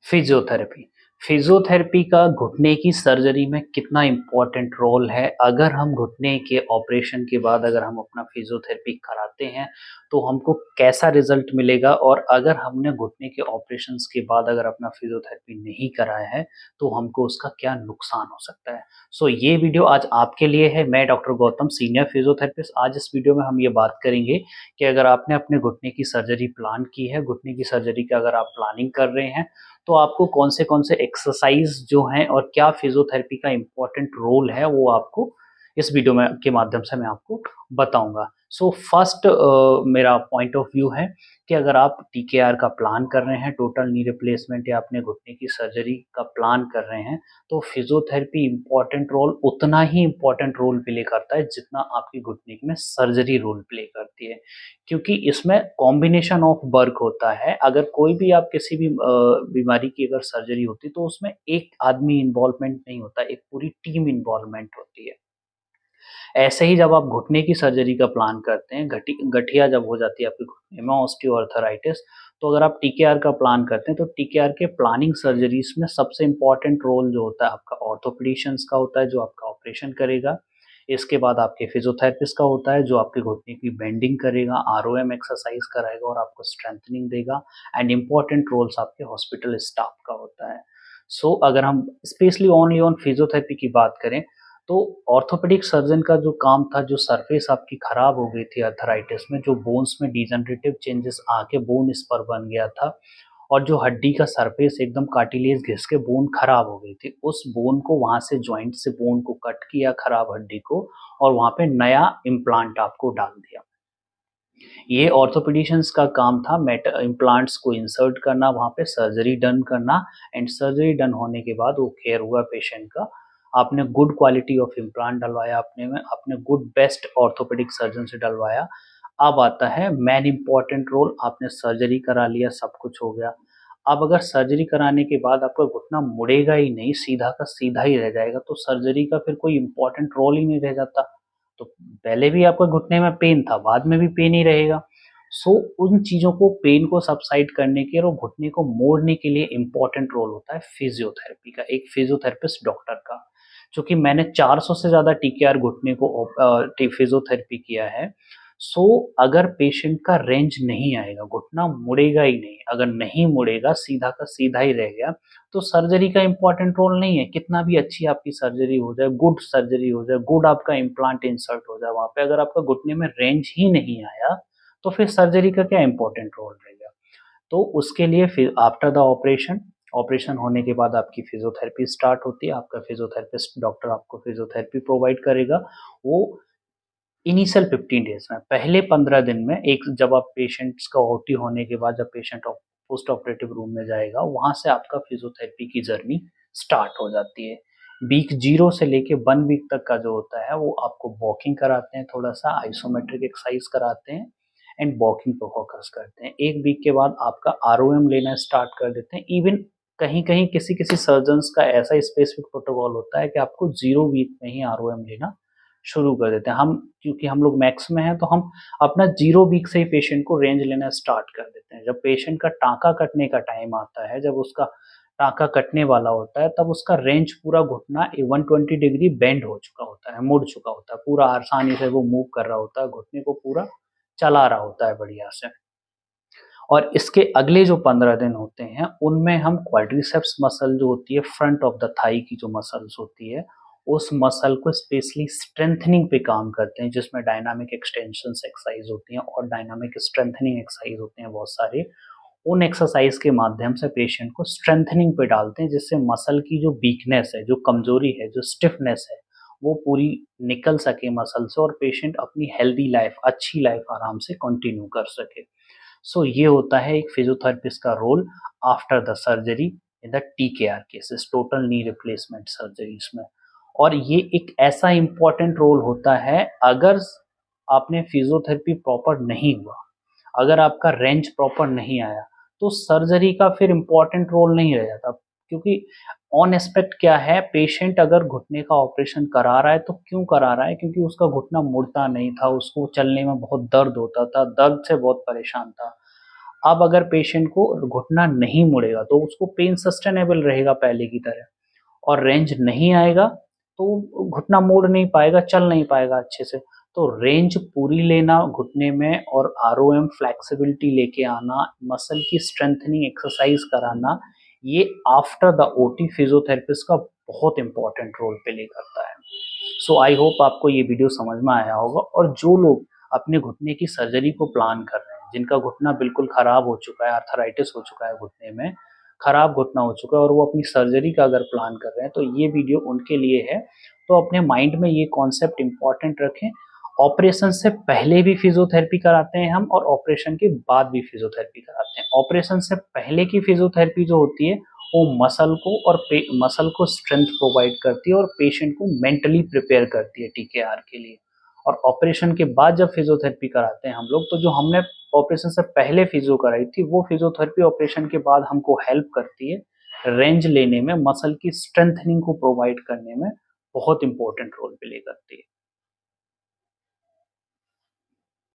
Physiotherapy. Physiotherapy का घुटने की सर्जरी में कितना इम्पोर्टेंट रोल है। अगर हम घुटने के ऑपरेशन के बाद अगर हम अपना फिजियोथेरेपी कराते हैं, तो हमको कैसा रिज़ल्ट मिलेगा और अगर हमने घुटने के ऑपरेशंस के बाद अगर अपना फिजियोथेरेपी नहीं कराया है, तो हमको उसका क्या नुकसान हो सकता है। सो ये वीडियो आज आपके लिए है। मैं डॉक्टर गौतम, सीनियर फिजियोथेरेपिस्ट। आज इस वीडियो में हम ये बात करेंगे कि अगर आपने अपने घुटने की सर्जरी प्लान की है, घुटने की सर्जरी की अगर आप प्लानिंग कर रहे हैं, तो आपको कौन से एक्सरसाइज जो हैं और क्या फिजियोथेरेपी का इम्पोर्टेंट रोल है, वो आपको इस वीडियो में के माध्यम से मैं आपको बताऊंगा। सो फर्स्ट मेरा पॉइंट ऑफ व्यू है कि अगर आप टीकेआर का प्लान कर रहे हैं, टोटल नी रिप्लेसमेंट या अपने घुटने की सर्जरी का प्लान कर रहे हैं, तो फिजियोथेरेपी इम्पोर्टेंट रोल उतना ही इम्पोर्टेंट रोल प्ले करता है जितना आपकी घुटने में सर्जरी रोल प्ले करती है, क्योंकि इसमें कॉम्बिनेशन ऑफ वर्क होता है। अगर कोई भी आप किसी भी बीमारी की अगर सर्जरी होती है, तो उसमें एक आदमी इन्वॉल्वमेंट नहीं होता, एक पूरी टीम इन्वॉल्वमेंट होती है। ऐसे ही जब आप घुटने की सर्जरी का प्लान करते हैं, गठिया जब हो जाती है आपके घुटने में, ऑस्टियोआर्थराइटिस, तो अगर आप टीकेआर का प्लान करते हैं, तो टीकेआर के प्लानिंग सर्जरीज में सबसे इम्पोर्टेंट रोल जो होता है आपका ऑर्थोपेडिशियंस का होता है, जो आपका ऑपरेशन करेगा। इसके बाद आपके फिजियोथेरेपिस्ट का होता है, जो आपके घुटने की बेंडिंग करेगा, आरओएम एक्सरसाइज कराएगा और आपको स्ट्रेंथनिंग देगा। एंड इम्पोर्टेंट रोल्स आपके हॉस्पिटल स्टाफ का होता है। सो अगर हम स्पेशली ओनली ऑन फिजियोथेरेपी की बात करें, तो ऑर्थोपेडिक सर्जन का जो काम था, जो सरफेस आपकी खराब हो गई थी आर्थराइटिस में, जो बोन्स में डिजनरेटिव चेंजेस आके बोन स्पर बन गया था और जो हड्डी का सरफेस एकदम कार्टिलेज घिस के बोन खराब हो गई थी, उस बोन को वहाँ से जॉइंट से बोन को कट किया, खराब हड्डी को, और वहाँ पे नया इम्प्लांट आपको डाल दिया। ये ऑर्थोपेडिशियंस का काम था, इम्प्लांट्स को इंसर्ट करना, वहाँ पे सर्जरी डन करना। एंड सर्जरी डन होने के बाद वो केयर हुआ पेशेंट का, आपने गुड क्वालिटी ऑफ इम्प्लांट डलवाया अपने में, आपने गुड बेस्ट ऑर्थोपेडिक सर्जन से डलवाया। अब आता है मेन इम्पॉर्टेंट रोल, आपने सर्जरी करा लिया, सब कुछ हो गया। अब अगर सर्जरी कराने के बाद आपका घुटना मुड़ेगा ही नहीं, सीधा का सीधा ही रह जाएगा, तो सर्जरी का फिर कोई इम्पोर्टेंट रोल ही नहीं रह जाता। तो पहले भी आपका घुटने में पेन था, बाद में भी पेन ही रहेगा। सो उन चीज़ों को, पेन को सबसाइड करने के और घुटने को मोड़ने के लिए इम्पोर्टेंट रोल होता है फिजियोथेरेपी का, एक फिजियोथेरेपिस्ट डॉक्टर का। चूँकि मैंने 400 से ज़्यादा टीकेआर घुटने को फिजियोथेरेपी किया है, सो अगर पेशेंट का रेंज नहीं आएगा, घुटना मुड़ेगा ही नहीं, अगर नहीं मुड़ेगा, सीधा का सीधा ही रह गया, तो सर्जरी का इम्पोर्टेंट रोल नहीं है। कितना भी अच्छी आपकी सर्जरी हो जाए, गुड सर्जरी हो जाए, गुड आपका इम्प्लांट इंसर्ट हो जाए वहाँ पे, अगर आपका घुटने में रेंज ही नहीं आया, तो फिर सर्जरी का क्या इम्पोर्टेंट रोल रहेगा। तो उसके लिए फिर आफ्टर द ऑपरेशन, ऑपरेशन होने के बाद आपकी फिजियोथेरेपी स्टार्ट होती है। आपका फिजियोथेरेपिस्ट डॉक्टर आपको फिजियोथेरेपी प्रोवाइड करेगा। वो इनिशियल 15 डेज में, पहले 15 दिन में, एक जब आप पेशेंट्स का ओटी होने के बाद जब पेशेंट पोस्ट ऑपरेटिव रूम में जाएगा, वहाँ से आपका फिजियोथेरेपी की जर्नी स्टार्ट हो जाती है। वीक 0 से लेके 1 वीक तक का जो होता है, वो आपको वॉकिंग कराते हैं, थोड़ा-सा आइसोमेट्रिक एक्सरसाइज कराते हैं एंड वॉकिंग पे फोकस करते हैं। 1 वीक के बाद आपका आरओएम लेना स्टार्ट कर देते हैं। इवन कहीं-कहीं किसी-किसी सर्जन्स का ऐसा स्पेसिफिक प्रोटोकॉल होता है कि आपको 0 वीक में ही आरओएम लेना शुरू कर देते हैं। हम, क्योंकि हम लोग मैक्स में हैं, तो हम अपना 0 वीक से ही पेशेंट को रेंज लेना स्टार्ट कर देते हैं। जब पेशेंट का टाँका कटने का टाइम आता है, जब उसका टाँका कटने वाला होता है, तब उसका रेंज पूरा घुटना 120 डिग्री बेंड हो चुका होता है, मुड़ चुका होता है, पूरा आसानी से वो मूव कर रहा होता है, घुटने को पूरा चला रहा होता है बढ़िया से। और इसके अगले जो 15 दिन होते हैं, उनमें हम क्वाड्रिसेप्स मसल जो होती है, फ्रंट ऑफ द थाई की जो मसल्स होती है, उस मसल को स्पेशली स्ट्रेंथनिंग पे काम करते हैं, जिसमें डायनामिक एक्सटेंशंस एक्सरसाइज होती हैं और डायनामिक स्ट्रेंथनिंग एक्सरसाइज होते हैं बहुत सारे। उन एक्सरसाइज के माध्यम से पेशेंट को स्ट्रेंथनिंग पे डालते हैं, जिससे मसल की जो वीकनेस है, जो कमजोरी है, जो स्टिफनेस है, वो पूरी निकल सके मसल से और पेशेंट अपनी हेल्दी लाइफ, अच्छी लाइफ आराम से कंटिन्यू कर सके। सो ये होता है एक फिजियोथेरेपिस्ट का role after the surgery in the TKR cases, total knee replacement surgeries में। और ये एक ऐसा इम्पोर्टेंट रोल होता है, अगर आपने फिजियोथेरेपी प्रॉपर नहीं हुआ, अगर आपका रेंज प्रॉपर नहीं आया, तो सर्जरी का फिर इम्पोर्टेंट रोल नहीं रह जाता। क्योंकि ऑन एस्पेक्ट क्या है, पेशेंट अगर घुटने का ऑपरेशन करा रहा है, तो क्यों करा रहा है? क्योंकि उसका घुटना मुड़ता नहीं था, उसको चलने में बहुत दर्द होता था, दर्द से बहुत परेशान था। अब अगर पेशेंट को घुटना नहीं मुड़ेगा तो उसको पेन सस्टेनेबल रहेगा पहले की तरह, और रेंज नहीं आएगा तो घुटना मोड़ नहीं पाएगा, चल नहीं पाएगा अच्छे से। तो रेंज पूरी लेना घुटने में और आरओएम फ्लेक्सिबिलिटी लेके आना, मसल की स्ट्रेंथनिंग एक्सरसाइज कराना, ये आफ्टर द ओटी फिजियोथेरेपिस्ट का बहुत इंपॉर्टेंट रोल प्ले करता है। सो आई होप आपको ये वीडियो समझ में आया होगा। और जो लोग अपने घुटने की सर्जरी को प्लान कर रहे हैं, जिनका घुटना बिल्कुल खराब हो चुका है, आर्थराइटिस हो चुका है घुटने में, खराब घुटना हो चुका है और वो अपनी सर्जरी का अगर प्लान कर रहे हैं, तो ये वीडियो उनके लिए है। तो अपने माइंड में ये कॉन्सेप्ट इंपॉर्टेंट रखें, ऑपरेशन से पहले भी फिजियोथेरेपी कराते हैं हम और ऑपरेशन के बाद भी फिजियोथेरेपी कराते हैं। ऑपरेशन से पहले की फिजियोथेरेपी जो होती है वो मसल को और मसल को स्ट्रेंथ प्रोवाइड करती है और पेशेंट को मेंटली प्रिपेयर करती है टीकेआर के लिए। और ऑपरेशन के बाद जब फिजियोथेरेपी कराते हैं हम लोग, तो जो हमने ऑपरेशन से पहले फिजियो कराई थी वो फिजियोथेरेपी ऑपरेशन के बाद हमको हेल्प करती है रेंज लेने में, मसल की स्ट्रेंथनिंग को प्रोवाइड करने में बहुत इंपॉर्टेंट रोल प्ले करती है।